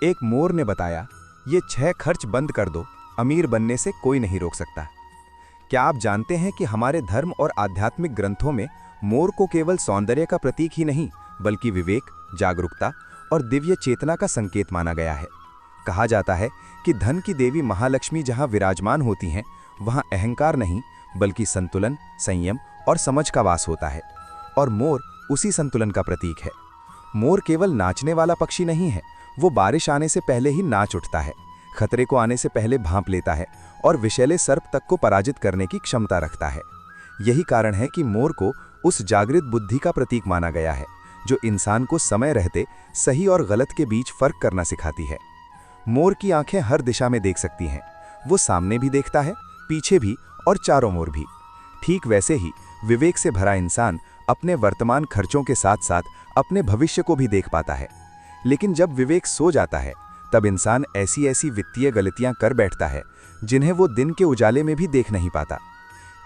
एक मोर ने बताया, ये 6 खर्च बंद कर दो, अमीर बनने से कोई नहीं रोक सकता। क्या आप जानते हैं कि हमारे धर्म और आध्यात्मिक ग्रंथों में मोर को केवल सौंदर्य का प्रतीक ही नहीं, बल्कि विवेक, जागरूकता और दिव्य चेतना का संकेत माना गया है। कहा जाता है कि धन की देवी महालक्ष्मी जहां विराजमान होती हैं, वहां अहंकार नहीं, बल्कि संतुलन, संयम और समझ का वास होता है। और मोर उसी संतुलन का प्रतीक है। मोर केवल नाचने वाला पक्षी नहीं है, वो बारिश आने से पहले ही नाच उठता है, खतरे को आने से पहले भांप लेता है और विषैले सर्प तक को पराजित करने की क्षमता रखता है। यही कारण है कि मोर को उस जागृत बुद्धि का प्रतीक माना गया है, जो इंसान को समय रहते सही और गलत के बीच फर्क करना सिखाती है। मोर की आंखें हर दिशा में देख सकती हैं। वो सामने भी देखता है, पीछे भी और चारों ओर भी। ठीक वैसे ही विवेक से भरा इंसान अपने वर्तमान खर्चों के साथ साथ अपने भविष्य को भी देख पाता है। लेकिन जब विवेक सो जाता है, तब इंसान ऐसी ऐसी वित्तीय गलतियां कर बैठता है जिन्हें वो दिन के उजाले में भी देख नहीं पाता।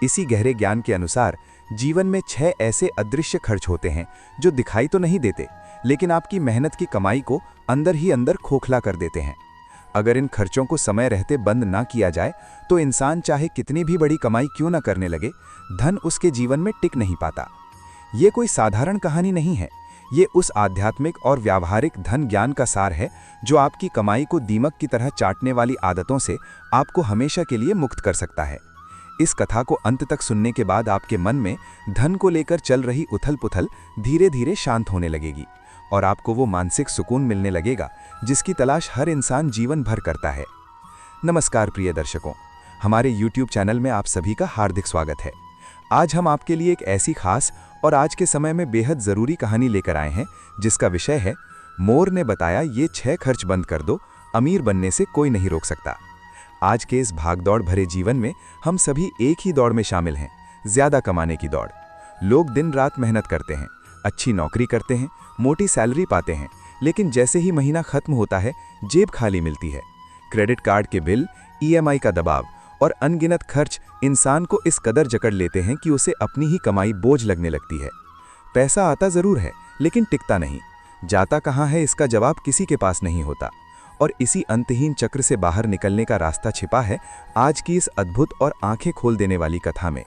इसी गहरे ज्ञान के अनुसार जीवन में 6 ऐसे अदृश्य खर्च होते हैं जो दिखाई तो नहीं देते, लेकिन आपकी मेहनत की कमाई को अंदर ही अंदर खोखला कर देते हैं। अगर इन खर्चों को समय रहते बंद ना किया जाए, तो इंसान चाहे कितनी भी बड़ी कमाई क्यों ना करने लगे, धन उसके जीवन में टिक नहीं पाता। ये कोई साधारण कहानी नहीं है, ये उस आध्यात्मिक और व्यावहारिक धन ज्ञान का सार है जो आपकी कमाई को दीमक की तरह चाटने वाली आदतों से आपको हमेशा के लिए मुक्त कर सकता है। इस कथा को अंत तक सुनने के बाद आपके मन में धन को लेकर चल रही उथल-पुथल धीरे धीरे शांत होने लगेगी और आपको वो मानसिक सुकून मिलने लगेगा जिसकी तलाश हर इंसान जीवन भर करता है। नमस्कार प्रिय दर्शकों, हमारे YouTube चैनल में आप सभी का हार्दिक स्वागत है। आज हम आपके लिए एक ऐसी खास और आज के समय में बेहद ज़रूरी कहानी लेकर आए हैं जिसका विषय है, मोर ने बताया ये 6 खर्च बंद कर दो, अमीर बनने से कोई नहीं रोक सकता। आज के इस भागदौड़ भरे जीवन में हम सभी एक ही दौड़ में शामिल हैं, ज़्यादा कमाने की दौड़। लोग दिन रात मेहनत करते हैं, अच्छी नौकरी करते हैं, मोटी सैलरी पाते हैं, लेकिन जैसे ही महीना खत्म होता है, जेब खाली मिलती है। क्रेडिट कार्ड के बिल, EMI का दबाव और अनगिनत खर्च इंसान को इस कदर जकड़ लेते हैं कि उसे अपनी ही कमाई बोझ लगने लगती है। पैसा आता ज़रूर है, लेकिन टिकता नहीं। जाता कहाँ है, इसका जवाब किसी के पास नहीं होता। और इसी अंतहीन चक्र से बाहर निकलने का रास्ता छिपा है आज की इस अद्भुत और आंखें खोल देने वाली कथा में।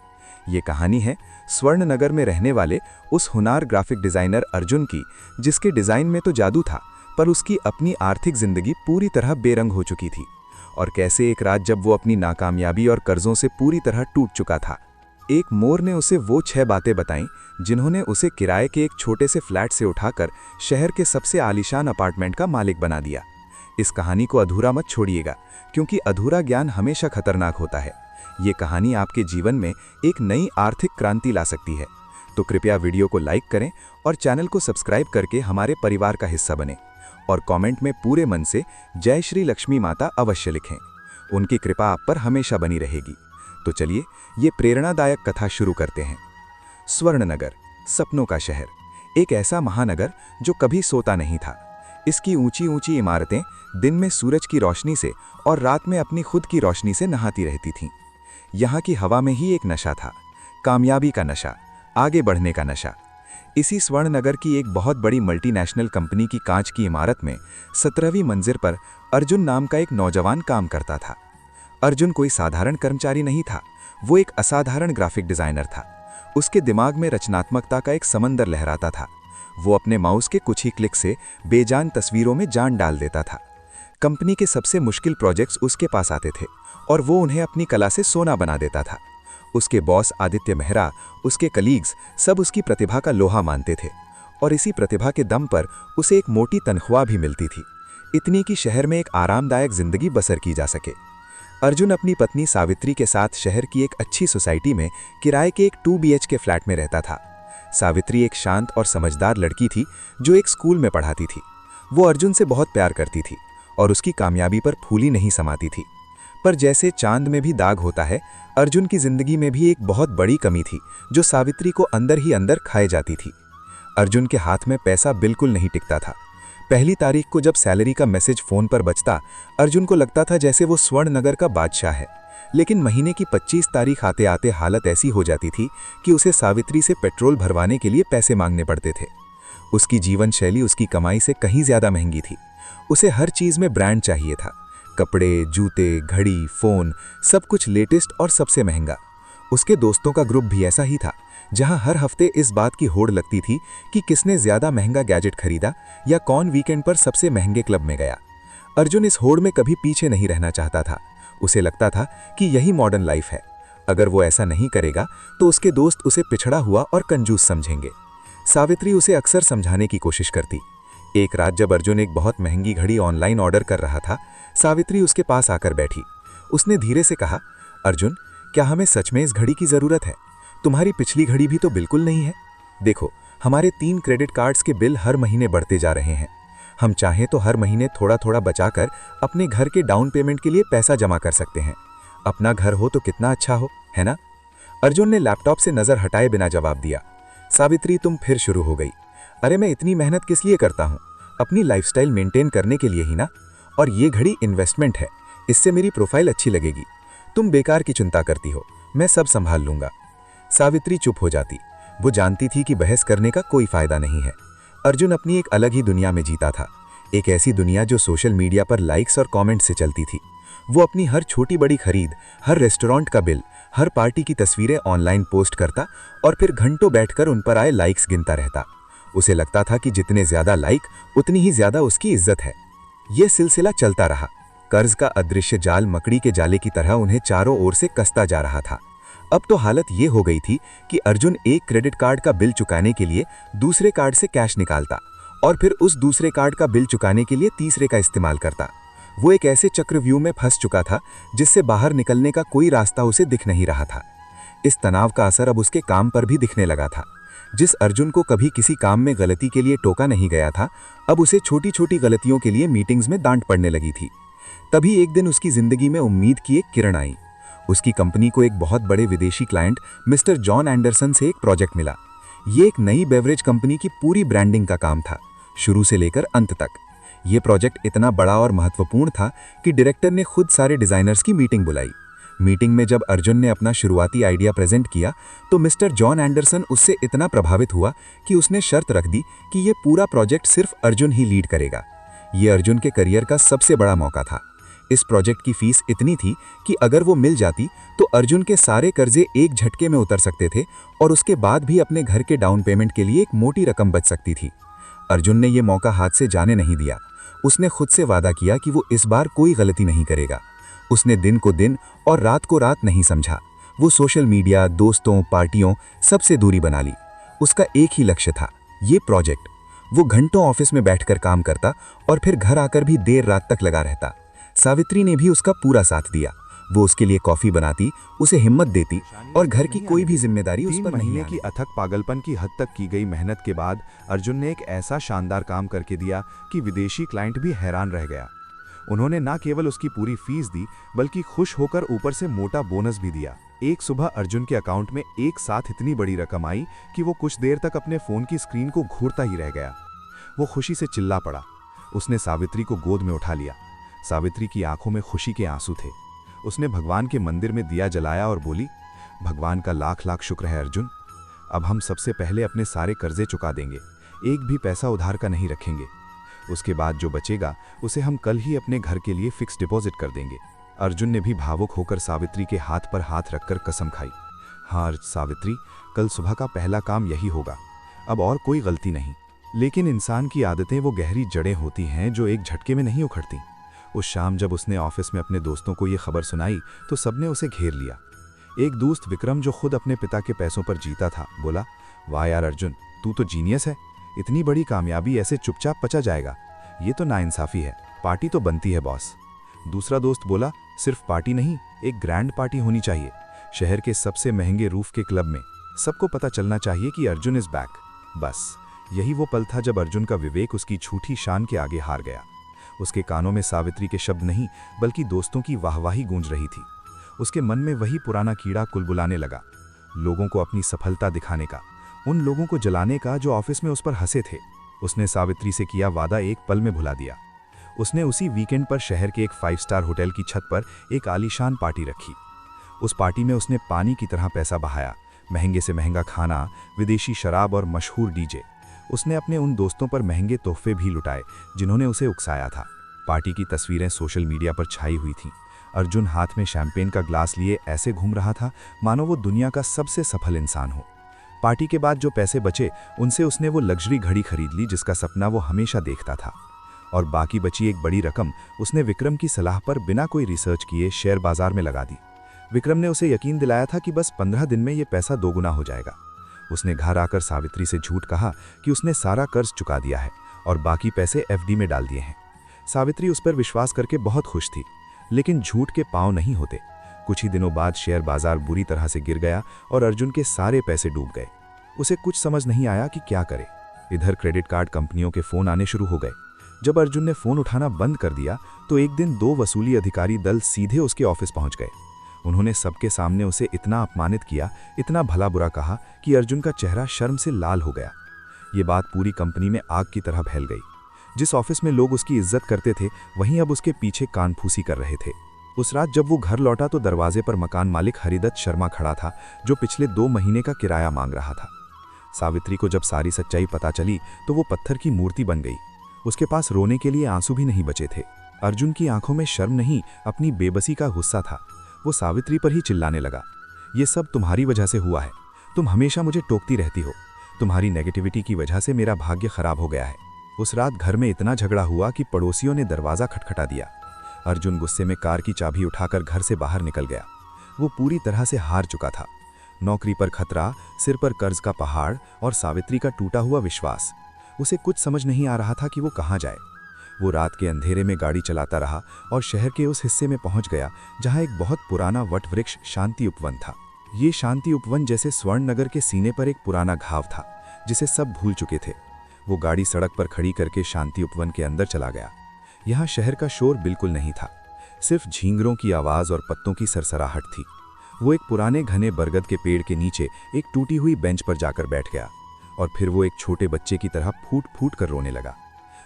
ये कहानी है स्वर्णनगर में रहने वाले उस होनहार ग्राफिक डिज़ाइनर अर्जुन की, जिसके डिज़ाइन में तो जादू था, पर उसकी अपनी आर्थिक जिंदगी पूरी तरह बेरंग हो चुकी थी। और कैसे एक रात जब वो अपनी नाकामयाबी और कर्जों से पूरी तरह टूट चुका था, एक मोर ने उसे वो 6 बातें बताईं जिन्होंने उसे किराए के एक छोटे से फ्लैट से उठाकर शहर के सबसे आलीशान अपार्टमेंट का मालिक बना दिया। इस कहानी को अधूरा मत छोड़िएगा, क्योंकि अधूरा ज्ञान हमेशा खतरनाक होता है। ये कहानी आपके जीवन में एक नई आर्थिक क्रांति ला सकती है। तो कृपया वीडियो को लाइक करें और चैनल को सब्सक्राइब करके हमारे परिवार का हिस्सा बने। और कमेंट में पूरे मन से जय श्री लक्ष्मी माता अवश्य लिखें। उनकी कृपा आप पर हमेशा बनी रहेगी। तो चलिए ये प्रेरणादायक कथा शुरू करते हैं। स्वर्णनगर, सपनों का शहर, एक ऐसा महानगर जो कभी सोता नहीं था। इसकी ऊंची ऊंची इमारतें दिन में सूरज की रोशनी से और रात में अपनी खुद की रोशनी से नहाती रहती थीं। यहाँ की हवा में ही एक नशा था, कामयाबी का नशा, आगे बढ़ने का नशा। इसी स्वर्णनगर की एक बहुत बड़ी मल्टीनेशनल कंपनी की कांच की इमारत में 17वीं मंजिल पर अर्जुन नाम का एक नौजवान काम करता था। अर्जुन कोई साधारण कर्मचारी नहीं था, वो एक असाधारण ग्राफिक डिज़ाइनर था। उसके दिमाग में रचनात्मकता का एक समंदर लहराता था। वो अपने माउस के कुछ ही क्लिक से बेजान तस्वीरों में जान डाल देता था। कंपनी के सबसे मुश्किल प्रोजेक्ट्स उसके पास आते थे और वो उन्हें अपनी कला से सोना बना देता था। उसके बॉस आदित्य मेहरा, उसके कलीग्स सब उसकी प्रतिभा का लोहा मानते थे और इसी प्रतिभा के दम पर उसे एक मोटी तनख्वाह भी मिलती थी, इतनी कि शहर में एक आरामदायक जिंदगी बसर की जा सके। अर्जुन अपनी पत्नी सावित्री के साथ शहर की एक अच्छी सोसाइटी में किराए के एक 2 BHK फ्लैट में रहता था। सावित्री एक शांत और समझदार लड़की थी जो एक स्कूल में पढ़ाती थी। वो अर्जुन से बहुत प्यार करती थी और उसकी कामयाबी पर फूली नहीं समाती थी। पर जैसे चांद में भी दाग होता है, अर्जुन की जिंदगी में भी एक बहुत बड़ी कमी थी जो सावित्री को अंदर ही अंदर खाए जाती थी। अर्जुन के हाथ में पैसा बिल्कुल नहीं टिकता था। पहली तारीख को जब सैलरी का मैसेज फोन पर बजता, अर्जुन को लगता था जैसे वो स्वर्णनगर का बादशाह है। लेकिन महीने की 25 तारीख आते आते हालत ऐसी हो जाती थी कि उसे सावित्री से पेट्रोल भरवाने के लिए पैसे मांगने पड़ते थे। उसकी जीवन शैली उसकी कमाई से कहीं ज्यादा महंगी थी। उसे हर चीज में ब्रांड चाहिए था। कपड़े, जूते, घड़ी, फोन, सब कुछ लेटेस्ट और सबसे महंगा। उसके दोस्तों का ग्रुप भी ऐसा ही था, जहां हर हफ्ते इस बात की होड़ लगती थी कि किसने ज्यादा महंगा गैजेट खरीदा या कौन वीकेंड पर सबसे महंगे क्लब में गया। अर्जुन इस होड़ में कभी पीछे नहीं रहना चाहता था। उसे लगता था कि यही मॉडर्न लाइफ है। अगर वो ऐसा नहीं करेगा तो उसके दोस्त उसे पिछड़ा हुआ और कंजूस समझेंगे। सावित्री उसे अक्सर समझाने की कोशिश करती। एक रात जब अर्जुन एक बहुत महंगी घड़ी ऑनलाइन ऑर्डर कर रहा था, सावित्री उसके पास आकर बैठी। उसने धीरे से कहा, अर्जुन, क्या हमें सच में इस घड़ी की जरूरत है? तुम्हारी पिछली घड़ी भी तो बिल्कुल नहीं है। देखो, हमारे 3 क्रेडिट कार्ड्स के बिल हर महीने बढ़ते जा रहे हैं। हम चाहें तो हर महीने थोड़ा थोड़ा बचाकर अपने घर के डाउन पेमेंट के लिए पैसा जमा कर सकते हैं। अपना घर हो तो कितना अच्छा हो, है ना? अर्जुन ने लैपटॉप से नजर हटाए बिना जवाब दिया। सावित्री तुम फिर शुरू हो गई। अरे मैं इतनी मेहनत किस लिए करता हूँ? अपनी लाइफस्टाइल मेंटेन करने के लिए ही ना। और ये घड़ी इन्वेस्टमेंट है, इससे मेरी प्रोफाइल अच्छी लगेगी। तुम बेकार की चिंता करती हो, मैं सब संभाल लूंगा। सावित्री चुप हो जाती। वो जानती थी कि बहस करने का कोई फायदा नहीं है। अर्जुन अपनी एक अलग ही दुनिया में जीता था, एक ऐसी दुनिया जो सोशल मीडिया पर लाइक्स और कमेंट्स से चलती थी। वो अपनी हर छोटी बड़ी खरीद, हर रेस्टोरेंट का बिल, हर पार्टी की तस्वीरें ऑनलाइन पोस्ट करता और फिर घंटों बैठकर उन पर आए लाइक्स गिनता रहता। उसे लगता था कि जितने ज्यादा लाइक उतनी ही ज्यादा उसकी इज्जत है। यह सिलसिला चलता रहा। कर्ज का अदृश्य जाल मकड़ी के जाले की तरह उन्हें चारों ओर से कसता जा रहा था। अब तो हालत ये हो गई थी कि अर्जुन एक क्रेडिट कार्ड का बिल चुकाने के लिए दूसरे कार्ड से कैश निकालता और फिर उस दूसरे कार्ड का बिल चुकाने के लिए तीसरे का इस्तेमाल करता। वो एक ऐसे चक्रव्यूह में फंस चुका था जिससे बाहर निकलने का कोई रास्ता उसे दिख नहीं रहा था। इस तनाव का असर अब उसके काम पर भी दिखने लगा था। जिस अर्जुन को कभी किसी काम में गलती के लिए टोका नहीं गया था, अब उसे छोटी छोटी गलतियों के लिए मीटिंग्स में डांट पड़ने लगी थी। तभी एक दिन उसकी जिंदगी में उम्मीद की एक किरण आई। उसकी कंपनी को एक बहुत बड़े विदेशी क्लाइंट मिस्टर जॉन एंडरसन से एक प्रोजेक्ट मिला। ये एक नई बेवरेज कंपनी की पूरी ब्रांडिंग का काम था, शुरू से लेकर अंत तक। ये प्रोजेक्ट इतना बड़ा और महत्वपूर्ण था कि डायरेक्टर ने खुद सारे डिजाइनर्स की मीटिंग बुलाई। मीटिंग में जब अर्जुन ने अपना शुरुआती आइडिया प्रेजेंट किया तो मिस्टर जॉन एंडरसन उससे इतना प्रभावित हुआ कि उसने शर्त रख दी कि ये पूरा प्रोजेक्ट सिर्फ अर्जुन ही लीड करेगा। ये अर्जुन के करियर का सबसे बड़ा मौका था। इस प्रोजेक्ट की फीस इतनी थी कि अगर वो मिल जाती तो अर्जुन के सारे कर्जे एक झटके में उतर सकते थे और उसके बाद भी अपने घर के डाउन पेमेंट के लिए एक मोटी रकम बच सकती थी। अर्जुन ने यह मौका हाथ से जाने नहीं दिया। उसने खुद से वादा किया कि वो इस बार कोई गलती नहीं करेगा। उसने दिन को दिन और रात को रात नहीं समझा। वो सोशल मीडिया, दोस्तों, पार्टियों, सबसे दूरी बना ली। उसका एक ही लक्ष्य था, ये प्रोजेक्ट। वो घंटों ऑफिस में बैठकर काम करता और फिर घर आकर भी देर रात तक लगा रहता। सावित्री ने भी उसका पूरा साथ दिया। वो उसके लिए कॉफी बनाती, उसे हिम्मत देती और घर की कोई भी जिम्मेदारी उस पर नहीं महीने की अथक पागलपन की हद तक की गई मेहनत के बाद अर्जुन ने एक ऐसा शानदार काम करके दिया कि विदेशी क्लाइंट भी हैरान रह गया। उन्होंने ना केवल उसकी पूरी फीस दी बल्कि खुश होकर ऊपर से मोटा बोनस भी दिया। एक सुबह अर्जुन के अकाउंट में एक साथ इतनी बड़ी रकम आई कि वो कुछ देर तक अपने फोन की स्क्रीन को घूरता ही रह गया। वो खुशी से चिल्ला पड़ा। उसने सावित्री को गोद में उठा लिया। सावित्री की आंखों में खुशी के आंसू थे। उसने भगवान के मंदिर में दिया जलाया और बोली, भगवान का लाख लाख शुक्र है अर्जुन, अब हम सबसे पहले अपने सारे कर्जे चुका देंगे, एक भी पैसा उधार का नहीं रखेंगे। उसके बाद जो बचेगा उसे हम कल ही अपने घर के लिए फिक्स डिपॉजिट कर देंगे। अर्जुन ने भी भावुक होकर सावित्री के हाथ पर हाथ रखकर कसम खाई, हाँ सावित्री, कल सुबह का पहला काम यही होगा, अब और कोई गलती नहीं। लेकिन इंसान की आदतें वो गहरी जड़ें होती हैं जो एक झटके में नहीं उखड़ती। उस शाम जब उसने ऑफिस में अपने दोस्तों को ये खबर सुनाई तो सबने उसे घेर लिया। एक दोस्त विक्रम, जो खुद अपने पिता के पैसों पर जीता था, बोला, वाह यार अर्जुन, तू तो जीनियस है, इतनी बड़ी कामयाबी ऐसे चुपचाप पचा जाएगा, ये तो नाइंसाफी है, पार्टी तो बनती है बॉस। दूसरा दोस्त बोला, सिर्फ पार्टी नहीं, एक ग्रैंड पार्टी होनी चाहिए, शहर के सबसे महंगे रूफ के क्लब में, सबको पता चलना चाहिए कि अर्जुन इज बैक। बस यही वो पल था जब अर्जुन का विवेक उसकी झूठी शान के आगे हार गया। उसके कानों में सावित्री के शब्द नहीं बल्कि दोस्तों की वाहवाही गूंज रही थी। उसके मन में वही पुराना कीड़ा कुलबुलाने लगा, लोगों को अपनी सफलता दिखाने का, उन लोगों को जलाने का जो ऑफिस में उस पर हंसे थे। उसने सावित्री से किया वादा एक पल में भुला दिया। उसने उसी वीकेंड पर शहर के एक 5 स्टार होटल की छत पर एक आलीशान पार्टी रखी। उस पार्टी में उसने पानी की तरह पैसा बहाया, महंगे से महंगा खाना, विदेशी शराब और मशहूर डीजे। उसने अपने उन दोस्तों पर महंगे तोहफे भी लुटाए जिन्होंने उसे उकसाया था। पार्टी की तस्वीरें सोशल मीडिया पर छाई हुई थीं। अर्जुन हाथ में शैंपेन का ग्लास लिए ऐसे घूम रहा था मानो वो दुनिया का सबसे सफल इंसान हो। पार्टी के बाद जो पैसे बचे उनसे उसने वो लग्जरी घड़ी खरीद ली जिसका सपना वो हमेशा देखता था, और बाकी बची एक बड़ी रकम उसने विक्रम की सलाह पर बिना कोई रिसर्च किए शेयर बाजार में लगा दी। विक्रम ने उसे यकीन दिलाया था कि बस 15 दिन में ये पैसा दोगुना हो जाएगा। उसने घर आकर सावित्री से झूठ कहा कि उसने सारा कर्ज चुका दिया है और बाकी पैसे एफडी में डाल दिए हैं। सावित्री उस पर विश्वास करके बहुत खुश थी, लेकिन झूठ के पांव नहीं होते। कुछ ही दिनों बाद शेयर बाजार बुरी तरह से गिर गया और अर्जुन के सारे पैसे डूब गए। उसे कुछ समझ नहीं आया कि क्या करे। इधर क्रेडिट कार्ड कंपनियों के फोन आने शुरू हो गए। जब अर्जुन ने फोन उठाना बंद कर दिया तो एक दिन 2 वसूली अधिकारी दल सीधे उसके ऑफिस पहुंच गए। उन्होंने सबके सामने उसे इतना अपमानित किया, इतना भला बुरा कहा कि अर्जुन का चेहरा शर्म से लाल हो गया। ये बात पूरी कंपनी में आग की तरह फैल गई। जिस ऑफिस में लोग उसकी इज्जत करते थे वहीं अब उसके पीछे कानफूसी कर रहे थे। उस रात जब वो घर लौटा तो दरवाजे पर मकान मालिक हरिदत्त शर्मा खड़ा था, जो पिछले 2 महीने का किराया मांग रहा था। सावित्री को जब सारी सच्चाई पता चली तो वो पत्थर की मूर्ति बन गई। उसके पास रोने के लिए आंसू भी नहीं बचे थे। अर्जुन की आंखों में शर्म नहीं, अपनी बेबसी का गुस्सा था। वो सावित्री पर ही चिल्लाने लगा, ये सब तुम्हारी वजह से हुआ है। तुम हमेशा मुझे टोकती रहती हो। तुम्हारी नेगेटिविटी की वजह से मेरा भाग्य खराब हो गया है। उस रात घर में इतना झगड़ा हुआ कि पड़ोसियों ने दरवाज़ा खटखटा दिया। अर्जुन गुस्से में कार की चाबी उठाकर घर से बाहर निकल गया। वो पूरी तरह से हार चुका था। नौकरी पर खतरा, सिर पर कर्ज का पहाड़ और सावित्री का टूटा हुआ विश्वास। उसे कुछ समझ नहीं आ रहा था कि वो कहाँ जाए। वो रात के अंधेरे में गाड़ी चलाता रहा और शहर के उस हिस्से में पहुंच गया जहां एक बहुत पुराना वट वृक्ष शांति उपवन था। ये शांति उपवन जैसे स्वर्णनगर के सीने पर एक पुराना घाव था जिसे सब भूल चुके थे। वो गाड़ी सड़क पर खड़ी करके शांति उपवन के अंदर चला गया। यहाँ शहर का शोर बिल्कुल नहीं था, सिर्फ झींगरों की आवाज़ और पत्तों की सरसराहट थी। वो एक पुराने घने बरगद के पेड़ के नीचे एक टूटी हुई बेंच पर जाकर बैठ गया और फिर वो एक छोटे बच्चे की तरह फूट फूट कर रोने लगा।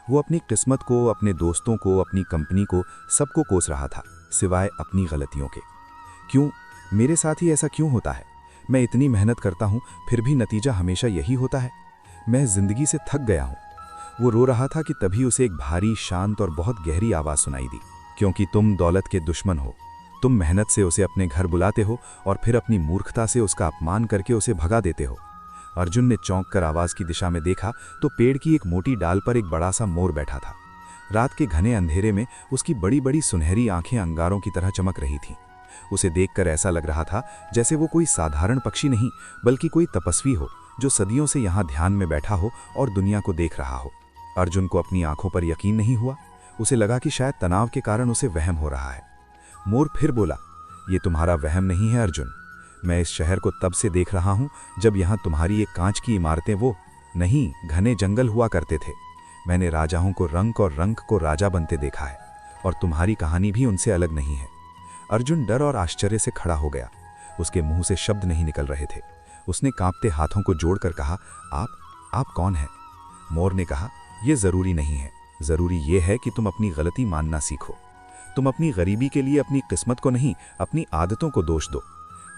वो अपनी किस्मत को, अपने दोस्तों को, अपनी कंपनी को, सबको कोस रहा था सिवाय अपनी गलतियों के। क्यों मेरे साथ ही ऐसा क्यों होता है? मैं इतनी मेहनत करता हूँ फिर भी नतीजा हमेशा यही होता है। मैं जिंदगी से थक गया हूँ। वो रो रहा था कि तभी उसे एक भारी, शांत और बहुत गहरी आवाज़ सुनाई दी, क्योंकि तुम दौलत के दुश्मन हो। तुम मेहनत से उसे अपने घर बुलाते हो और फिर अपनी मूर्खता से उसका अपमान करके उसे भगा देते हो। अर्जुन ने चौंक कर आवाज़ की दिशा में देखा तो पेड़ की एक मोटी डाल पर एक बड़ा सा मोर बैठा था। रात के घने अंधेरे में उसकी बड़ी बड़ी सुनहरी आंखें अंगारों की तरह चमक रही थीं। उसे देखकर ऐसा लग रहा था जैसे वो कोई साधारण पक्षी नहीं बल्कि कोई तपस्वी हो जो सदियों से यहाँ ध्यान में बैठा हो और दुनिया को देख रहा हो। अर्जुन को अपनी आंखों पर यकीन नहीं हुआ। उसे लगा कि शायद तनाव के कारण उसे वहम हो रहा है। मोर फिर बोला, ये तुम्हारा वहम नहीं है अर्जुन। मैं इस शहर को तब से देख रहा हूँ जब यहाँ तुम्हारी एक कांच की इमारतें वो नहीं घने जंगल हुआ करते थे। मैंने राजाओं को रंक और रंक को राजा बनते देखा है और तुम्हारी कहानी भी उनसे अलग नहीं है। अर्जुन डर और आश्चर्य से खड़ा हो गया। उसके मुंह से शब्द नहीं निकल रहे थे। उसने कांपते हाथों को जोड़कर कहा, आप कौन हैं? मोर ने कहा, यह जरूरी नहीं है। जरूरी यह है कि तुम अपनी गलती मानना सीखो। तुम अपनी गरीबी के लिए अपनी किस्मत को नहीं, अपनी आदतों को दोष दो।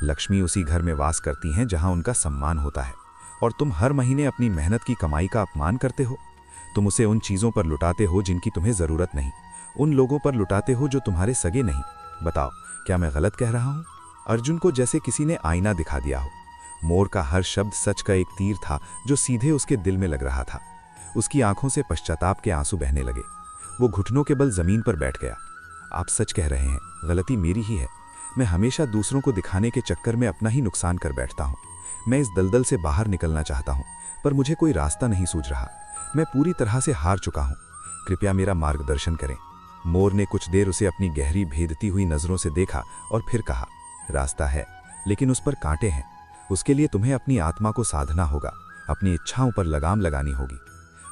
लक्ष्मी उसी घर में वास करती हैं जहां उनका सम्मान होता है, और तुम हर महीने अपनी मेहनत की कमाई का अपमान करते हो। तुम उसे उन चीज़ों पर लुटाते हो जिनकी तुम्हें ज़रूरत नहीं, उन लोगों पर लुटाते हो जो तुम्हारे सगे नहीं। बताओ, क्या मैं गलत कह रहा हूँ? अर्जुन को जैसे किसी ने आईना दिखा दिया हो। मोर का हर शब्द सच का एक तीर था जो सीधे उसके दिल में लग रहा था। उसकी आंखों से पश्चाताप के आंसू बहने लगे। वो घुटनों के बल जमीन पर बैठ गया। आप सच कह रहे हैं, गलती मेरी ही है। मैं हमेशा दूसरों को दिखाने के चक्कर में अपना ही नुकसान कर बैठता हूँ। मैं इस दलदल से बाहर निकलना चाहता हूँ, पर मुझे कोई रास्ता नहीं सूझ रहा। मैं पूरी तरह से हार चुका हूँ। कृपया मेरा मार्गदर्शन करें। मोर ने कुछ देर उसे अपनी गहरी भेदती हुई नज़रों से देखा और फिर कहा, रास्ता है, लेकिन उस पर कांटे हैं। उसके लिए तुम्हें अपनी आत्मा को साधना होगा, अपनी इच्छाओं पर लगाम लगानी होगी।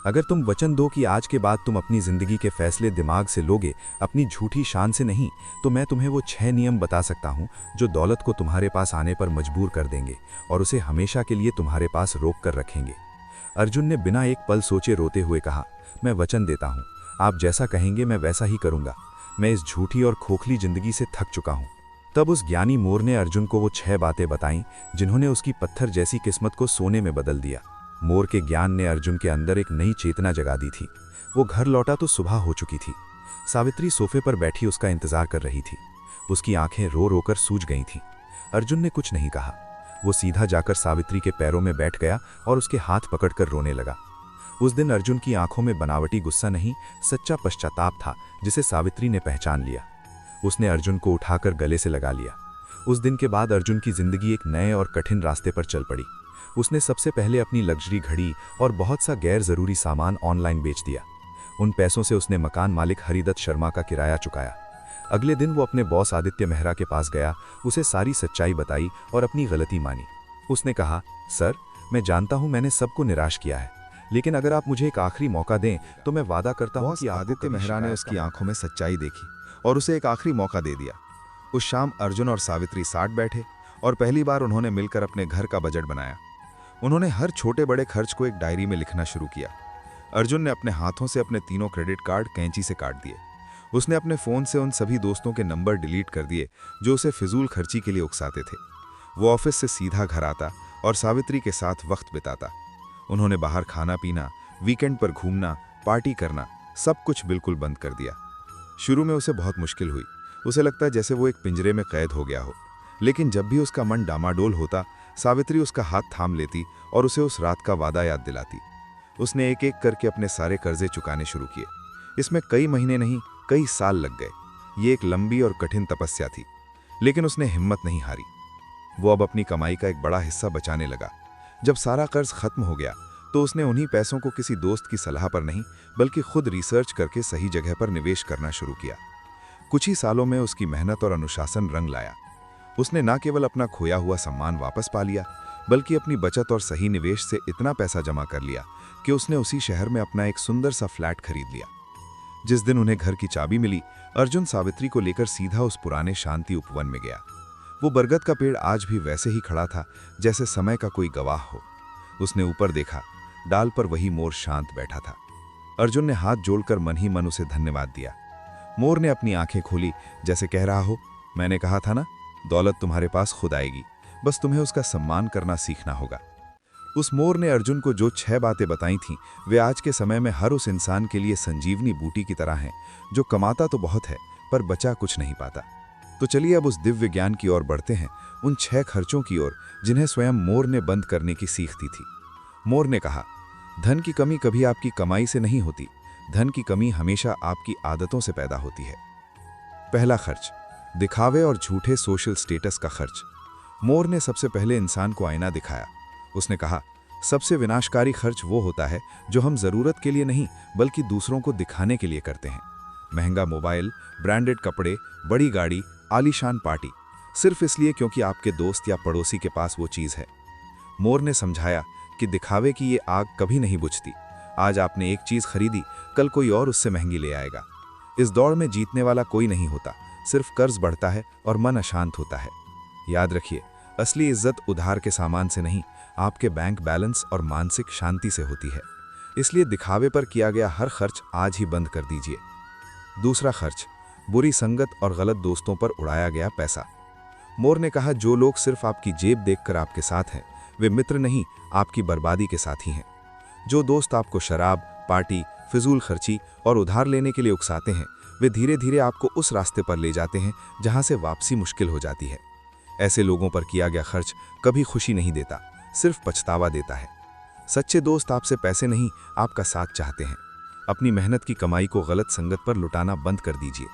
अगर तुम वचन दो कि आज के बाद तुम अपनी ज़िंदगी के फैसले दिमाग से लोगे, अपनी झूठी शान से नहीं, तो मैं तुम्हें वो 6 नियम बता सकता हूँ जो दौलत को तुम्हारे पास आने पर मजबूर कर देंगे और उसे हमेशा के लिए तुम्हारे पास रोक कर रखेंगे। अर्जुन ने बिना एक पल सोचे रोते हुए कहा, मैं वचन देता हूँ, आप जैसा कहेंगे मैं वैसा ही करूँगा। मैं इस झूठी और खोखली ज़िंदगी से थक चुका हूँ। तब उस ज्ञानी मोर ने अर्जुन को वो 6 बातें बताईं जिन्होंने उसकी पत्थर जैसी किस्मत को सोने में बदल दिया। मोर के ज्ञान ने अर्जुन के अंदर एक नई चेतना जगा दी थी। वो घर लौटा तो सुबह हो चुकी थी। सावित्री सोफे पर बैठी उसका इंतजार कर रही थी। उसकी आंखें रो रो कर सूज गई थीं। अर्जुन ने कुछ नहीं कहा। वो सीधा जाकर सावित्री के पैरों में बैठ गया और उसके हाथ पकड़कर रोने लगा। उस दिन अर्जुन की आंखों में बनावटी गुस्सा नहीं, सच्चा पश्चाताप था, जिसे सावित्री ने पहचान लिया। उसने अर्जुन को उठाकर गले से लगा लिया। उस दिन के बाद अर्जुन की जिंदगी एक नए और कठिन रास्ते पर चल पड़ी। उसने सबसे पहले अपनी लग्जरी घड़ी और बहुत सा गैर जरूरी सामान ऑनलाइन बेच दिया। उन पैसों से उसने मकान मालिक हरिदत्त शर्मा का किराया चुकाया। अगले दिन वो अपने बॉस आदित्य मेहरा के पास गया, उसे सारी सच्चाई बताई और अपनी गलती मानी। उसने कहा, सर, मैं जानता हूं मैंने सबको निराश किया है, लेकिन अगर आप मुझे एक आखिरी मौका दें तो मैं वादा करता हूं कि आदित्य मेहरा ने उसकी आंखों में सच्चाई देखी और उसे एक आखिरी मौका दे दिया। उस शाम अर्जुन और सावित्री साथ बैठे और पहली बार उन्होंने मिलकर अपने घर का बजट बनाया। उन्होंने हर छोटे बड़े खर्च को एक डायरी में लिखना शुरू किया। अर्जुन ने अपने हाथों से अपने तीनों क्रेडिट कार्ड कैंची से काट दिए। उसने अपने फ़ोन से उन सभी दोस्तों के नंबर डिलीट कर दिए जो उसे फिजूल खर्ची के लिए उकसाते थे। वो ऑफिस से सीधा घर आता और सावित्री के साथ वक्त बिताता। उन्होंने बाहर खाना पीना, वीकेंड पर घूमना, पार्टी करना, सब कुछ बिल्कुल बंद कर दिया। शुरू में उसे बहुत मुश्किल हुई। उसे लगता जैसे वो एक पिंजरे में कैद हो गया हो, लेकिन जब भी उसका मन डामाडोल होता, सावित्री उसका हाथ थाम लेती और उसे उस रात का वादा याद दिलाती। उसने एक एक करके अपने सारे कर्जे चुकाने शुरू किए। इसमें कई महीने नहीं, कई साल लग गए। ये एक लंबी और कठिन तपस्या थी, लेकिन उसने हिम्मत नहीं हारी। वो अब अपनी कमाई का एक बड़ा हिस्सा बचाने लगा। जब सारा कर्ज खत्म हो गया तो उसने उन्हीं पैसों को किसी दोस्त की सलाह पर नहीं, बल्कि खुद रिसर्च करके सही जगह पर निवेश करना शुरू किया। कुछ ही सालों में उसकी मेहनत और अनुशासन रंग लाया। उसने न केवल अपना खोया हुआ सम्मान वापस पा लिया, बल्कि अपनी बचत और सही निवेश से इतना पैसा जमा कर लिया कि उसने उसी शहर में अपना एक सुंदर सा फ्लैट खरीद लिया। जिस दिन उन्हें घर की चाबी मिली, अर्जुन सावित्री को लेकर सीधा उस पुराने शांति उपवन में गया। वो बरगद का पेड़ आज भी वैसे ही खड़ा था जैसे समय का कोई गवाह हो। उसने ऊपर देखा, डाल पर वही मोर शांत बैठा था। अर्जुन ने हाथ जोड़कर मन ही मन उसे धन्यवाद दिया। मोर ने अपनी आंखें खोली, जैसे कह रहा हो, मैंने कहा था ना, दौलत तुम्हारे पास खुद आएगी, बस तुम्हें उसका सम्मान करना सीखना होगा। उस मोर ने अर्जुन को जो 6 बातें बताई थीं, वे आज के समय में हर उस इंसान के लिए संजीवनी बूटी की तरह हैं, जो कमाता तो बहुत है पर बचा कुछ नहीं पाता। तो चलिए अब उस दिव्य ज्ञान की ओर बढ़ते हैं, उन 6 खर्चों की ओर जिन्हें स्वयं मोर ने बंद करने की सीख दी थी। मोर ने कहा, धन की कमी कभी आपकी कमाई से नहीं होती, धन की कमी हमेशा आपकी आदतों से पैदा होती है। पहला खर्च, दिखावे और झूठे सोशल स्टेटस का खर्च। मोर ने सबसे पहले इंसान को आईना दिखाया। उसने कहा, सबसे विनाशकारी खर्च वो होता है जो हम जरूरत के लिए नहीं, बल्कि दूसरों को दिखाने के लिए करते हैं। महंगा मोबाइल, ब्रांडेड कपड़े, बड़ी गाड़ी, आलीशान पार्टी, सिर्फ इसलिए क्योंकि आपके दोस्त या पड़ोसी के पास वो चीज़ है। मोर ने समझाया कि दिखावे की ये आग कभी नहीं बुझती। आज आपने एक चीज़ खरीदी, कल कोई और उससे महंगी ले आएगा। इस दौड़ में जीतने वाला कोई नहीं होता, सिर्फ कर्ज बढ़ता है और मन अशांत होता है। याद रखिए, असली इज्जत उधार के सामान से नहीं, आपके बैंक बैलेंस और मानसिक शांति से होती है। इसलिए दिखावे पर किया गया हर खर्च आज ही बंद कर दीजिए। दूसरा खर्च, बुरी संगत और गलत दोस्तों पर उड़ाया गया पैसा। मोर ने कहा, जो लोग सिर्फ आपकी जेब देखकर आपके साथ हैं, वे मित्र नहीं, आपकी बर्बादी के साथी हैं। जो दोस्त आपको शराब, पार्टी, फिजूल खर्ची और उधार लेने के लिए उकसाते हैं, वे धीरे धीरे आपको उस रास्ते पर ले जाते हैं जहां से वापसी मुश्किल हो जाती है। ऐसे लोगों पर किया गया खर्च कभी खुशी नहीं देता, सिर्फ पछतावा देता है। सच्चे दोस्त आपसे पैसे नहीं, आपका साथ चाहते हैं। अपनी मेहनत की कमाई को गलत संगत पर लुटाना बंद कर दीजिए।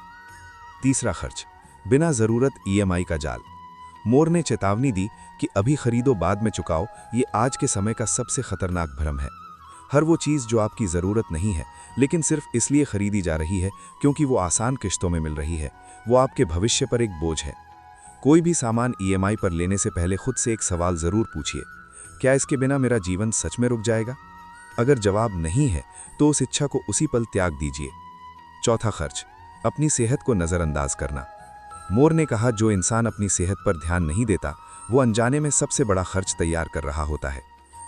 तीसरा खर्च, बिना जरूरत EMI का जाल। मोर ने चेतावनी दी कि अभी खरीदो बाद में चुकाओ, ये आज के समय का सबसे खतरनाक भ्रम है। हर वो चीज़ जो आपकी ज़रूरत नहीं है, लेकिन सिर्फ इसलिए खरीदी जा रही है क्योंकि वो आसान किश्तों में मिल रही है, वो आपके भविष्य पर एक बोझ है। कोई भी सामान EMI पर लेने से पहले खुद से एक सवाल ज़रूर पूछिए, क्या इसके बिना मेरा जीवन सच में रुक जाएगा? अगर जवाब नहीं है तो उस इच्छा को उसी पल त्याग दीजिए। चौथा खर्च, अपनी सेहत को नज़रअंदाज करना। मोर ने कहा, जो इंसान अपनी सेहत पर ध्यान नहीं देता, वो अनजाने में सबसे बड़ा खर्च तैयार कर रहा होता है।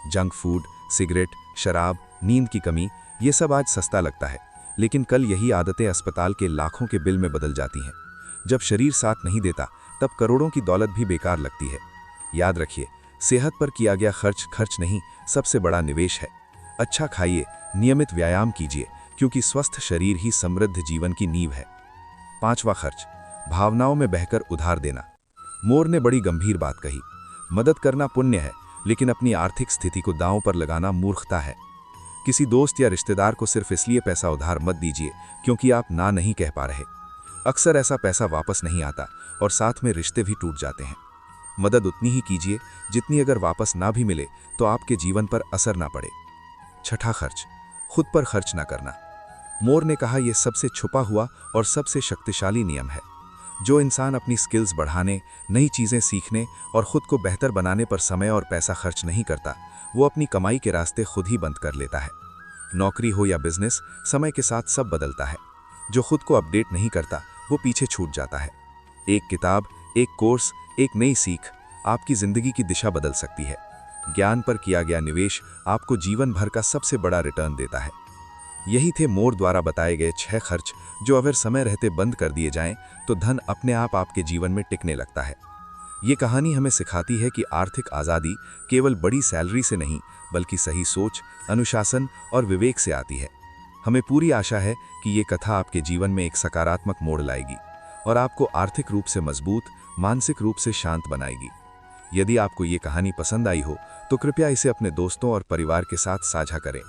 जंक फूड, सिगरेट, शराब, नींद की कमी, ये सब आज सस्ता लगता है, लेकिन कल यही आदतें अस्पताल के लाखों के बिल में बदल जाती हैं। जब शरीर साथ नहीं देता, तब करोड़ों की दौलत भी बेकार लगती है। याद रखिए, सेहत पर किया गया खर्च खर्च नहीं, सबसे बड़ा निवेश है। अच्छा खाइए, नियमित व्यायाम कीजिए, क्योंकि स्वस्थ शरीर ही समृद्ध जीवन की नींव है। 5वां खर्च, भावनाओं में बहकर उधार देना। मोर ने बड़ी गंभीर बात कही। मदद करना पुण्य है, लेकिन अपनी आर्थिक स्थिति को दांव पर लगाना मूर्खता है। किसी दोस्त या रिश्तेदार को सिर्फ इसलिए पैसा उधार मत दीजिए क्योंकि आप ना नहीं कह पा रहे। अक्सर ऐसा पैसा वापस नहीं आता और साथ में रिश्ते भी टूट जाते हैं। मदद उतनी ही कीजिए जितनी अगर वापस ना भी मिले तो आपके जीवन पर असर ना पड़े। 6ठा खर्च, खुद पर खर्च ना करना। मोर ने कहा, यह सबसे छुपा हुआ और सबसे शक्तिशाली नियम है। जो इंसान अपनी स्किल्स बढ़ाने, नई चीज़ें सीखने और खुद को बेहतर बनाने पर समय और पैसा खर्च नहीं करता, वो अपनी कमाई के रास्ते खुद ही बंद कर लेता है। नौकरी हो या बिजनेस, समय के साथ सब बदलता है। जो खुद को अपडेट नहीं करता वो पीछे छूट जाता है। एक किताब, एक कोर्स, एक नई सीख आपकी जिंदगी की दिशा बदल सकती है। ज्ञान पर किया गया निवेश आपको जीवन भर का सबसे बड़ा रिटर्न देता है। यही थे मोर द्वारा बताए गए 6 खर्च जो अगर समय रहते बंद कर दिए जाएं तो धन अपने आप आपके जीवन में टिकने लगता है। ये कहानी हमें सिखाती है कि आर्थिक आज़ादी केवल बड़ी सैलरी से नहीं बल्कि सही सोच, अनुशासन और विवेक से आती है। हमें पूरी आशा है कि ये कथा आपके जीवन में एक सकारात्मक मोड़ लाएगी और आपको आर्थिक रूप से मजबूत, मानसिक रूप से शांत बनाएगी। यदि आपको ये कहानी पसंद आई हो तो कृपया इसे अपने दोस्तों और परिवार के साथ साझा करें।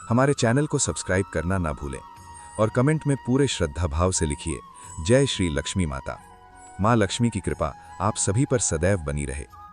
हमारे चैनल को सब्सक्राइब करना ना भूलें और कमेंट में पूरे श्रद्धा भाव से लिखिए, जय श्री लक्ष्मी माता। माँ लक्ष्मी की कृपा आप सभी पर सदैव बनी रहे।